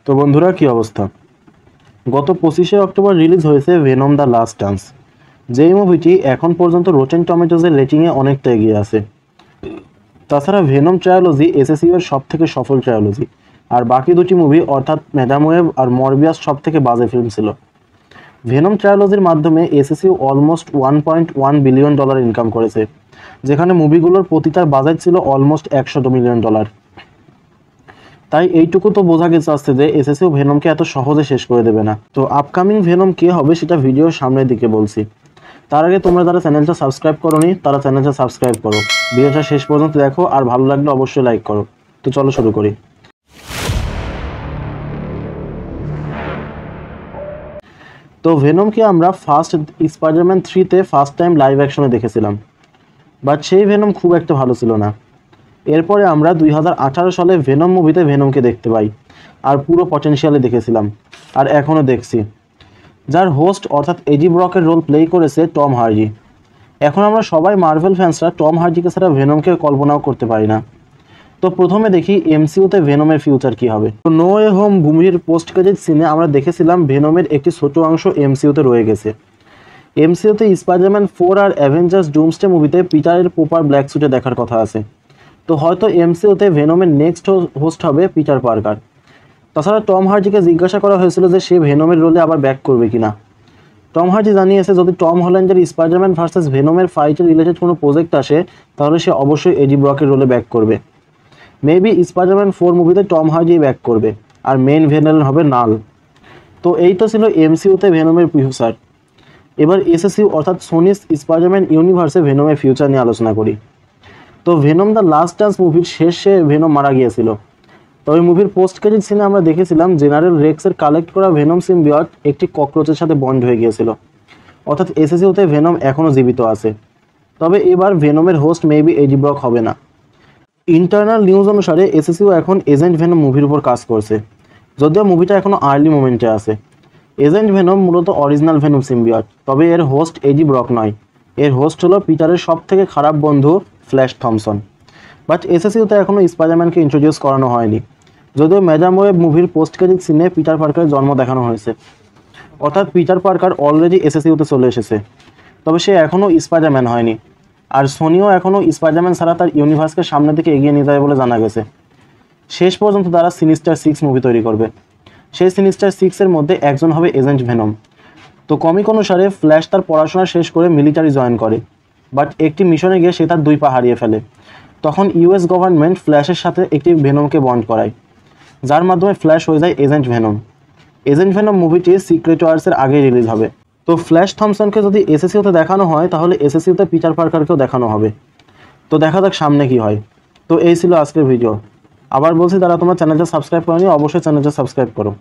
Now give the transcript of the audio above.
তো বন্ধুরা, কি অবস্থা? গত 25শে অক্টোবর রিলিজ হয়েছে ভেনম দ্য লাস্ট ডান্স, যেই মুভিটি এখন পর্যন্ত রোটেন টমেটোজের রেটিংয়ে অনেকটা এগিয়ে আছে। তাছাড়া ভেনম ট্রায়োলজি এসএসইউ এর সব থেকে সফল ট্রায়োলজি, আর বাকি দুটি মুভি অর্থাৎ ম্যাডাম ওয়েব আর মরবিয়াস সব থেকে বাজে ফিল্ম ছিল। ভেনম ট্রায়োলজির মাধ্যমে এসএসইউ অলমোস্ট $1.1 বিলিয়ন ইনকাম করেছে, যেখানে মুভিগুলোর প্রতিটার বাজেট ছিল অলমোস্ট $100 মিলিয়ন। তাই এইটুকু তো বোঝা গেছে আসছে যে এসএসইউ ভেনমকে এত সহজে শেষ করে দেবে না। তো আপকামিং ভেনম কে হবে সেটা ভিডিওর সামনের দিকে বলছি। তার আগে তোমরা যারা চ্যানেলটা সাবস্ক্রাইব করোনি তারা চ্যানেলটা সাবস্ক্রাইব করো, ভিডিওটা শেষ পর্যন্ত দেখো, আর ভালো লাগলে অবশ্যই লাইক করো। তো চলো শুরু করি। তো ভেনমকে আমরা ফার্স্ট স্পাইডারম্যান 3-তে ফার্স্ট টাইম লাইভ অ্যাকশনে দেখেছিলাম, বাট সেই ভেনম খুব একটা ভালো ছিল না। এরপরে আমরা 2018 সালে ভেনম মুভিতে ভেনমকে দেখতে পাই, আর পুরো পটেনশিয়ালে দেখেছিলাম, আর এখনও দেখছি, যার হোস্ট অর্থাৎ এডি ব্রকের রোল প্লে করেছে টম হার্ডি। এখন আমরা সবাই মার্ভেল ফ্যান্সরা টম হার্ডিকে ছাড়া ভেনমকে কল্পনাও করতে পারি না। তো প্রথমে দেখি এমসিইউতে ভেনমের ফিউচার কী হবে। তো নো ওয়ে হোম মুভির পোস্ট ক্রেডিট সিনে আমরা দেখেছিলাম ভেনমের একটি ছোট অংশ এমসিইউতে রয়ে গেছে। এমসিইউতে স্পাইডারম্যান 4 আর অ্যাভেঞ্জার্স ডুমসডে মুভিতে পিটারের প্রপার ব্ল্যাক স্যুটে দেখার কথা আছে। তো হয়তো এমসিইউতে ভেনমের নেক্সট হোস্ট হবে পিটার পার্কার। তাছাড়া টম হার্ডিকে জিজ্ঞাসা করা হয়েছিল যে সে ভেনমের রোলে আবার ব্যাক করবে কিনা। টম হার্ডি জানিয়েছে যদি টম হল্যান্ডের স্পাইডারম্যান ভার্সেস ভেনমের ফাইটের রিলেটেড কোনো প্রজেক্ট আসে তাহলে সে অবশ্যই এডি ব্রকের রোলে ব্যাক করবে। মেবি স্পাইডারম্যান 4 মুভিতে টম হার্ডি ব্যাক করবে, আর মেইন ভিলেন হবে নাল। তো এই তো ছিল এমসিইউতে ভেনমের ফিউচার। এবার এসএসইউ অর্থাৎ সোনিস স্পাইডারম্যান ইউনিভার্সে ভেনমের ফিউচার নিয়ে আলোচনা করি। তো ভেনম দ্য লাস্ট ডান্স মুভির শেষে ভেনম মারা গিয়েছিল। তবে মুভির পোস্ট ক্রেডিট সিনে আমরা দেখেছিলাম জেনারেল রেক্সের কালেক্ট করা ভেনম সিম্বিয়ট একটি ককরোচের সাথে বন্ড হয়ে গিয়েছিল, অর্থাৎ এসএসইউতে ভেনম এখনও জীবিত আছে। তবে এবার ভেনমের হোস্ট মেবি এডি ব্রক হবে না। ইন্টারনাল নিউজ অনুসারে এসএসইউ এখন এজেন্ট ভেনম মুভির উপর কাজ করছে, যদিও মুভিটা এখনও আর্লি মোমেন্টে আছে। এজেন্ট ভেনম মূলত অরিজিনাল ভেনম সিম্বিয়ট, তবে এর হোস্ট এডি ব্রক নয়, এর হোস্ট হলো পিটারের সব থেকে খারাপ বন্ধু ফ্ল্যাশ থমসন। বাট এসএসইউতে এখনও স্পাইডারম্যানকে ইন্ট্রোডিউস করানো হয়নি, যদিও ম্যাডাম ওয়েব মুভির পোস্ট ক্রেডিট সিনে পিটার পার্কারের জন্ম দেখানো হয়েছে, অর্থাৎ পিটার পার্কার অলরেডি এসএসইউতে চলে এসেছে। তবে সে এখনও স্পাইডারম্যান হয়নি, আর সোনিও এখনও স্পাইডারম্যান ছাড়া তার ইউনিভার্সকে সামনের দিকে এগিয়ে নিয়ে যাবে বলে জানা গেছে। শেষ পর্যন্ত তারা সিনিস্টার 6 মুভি তৈরি করবে। সেই সিনিস্টার 6-এর মধ্যে একজন হবে এজেন্ট ভেনম। তো কমিক অনুসারে ফ্ল্যাশ তার পড়াশোনা শেষ করে মিলিটারি জয়েন করে, বাট একটি মিশনে গিয়ে সে তার 2 পা হারিয়ে ফেলে। তখন ইউএস গভর্নমেন্ট ফ্ল্যাশের সাথে একটি ভেনমকে বন্ড করায়, যার মাধ্যমে ফ্ল্যাশ হয়ে যায় এজেন্ট ভেনম। এজেন্ট ভেনম মুভিটি সিক্রেট ওয়ার্সের আগেই রিলিজ হবে। তো ফ্ল্যাশ থমসনকে যদি এসএসইউতে দেখানো হয় তাহলে এসএসইউতে পিটার পার্কারকেও দেখানো হবে। তো দেখা যাক সামনে কি হয়। তো এই ছিল আজকের ভিডিও। আবার বলছি, যারা তোমার চ্যানেলটা সাবস্ক্রাইব করোনি অবশ্যই চ্যানেলটা সাবস্ক্রাইব করো।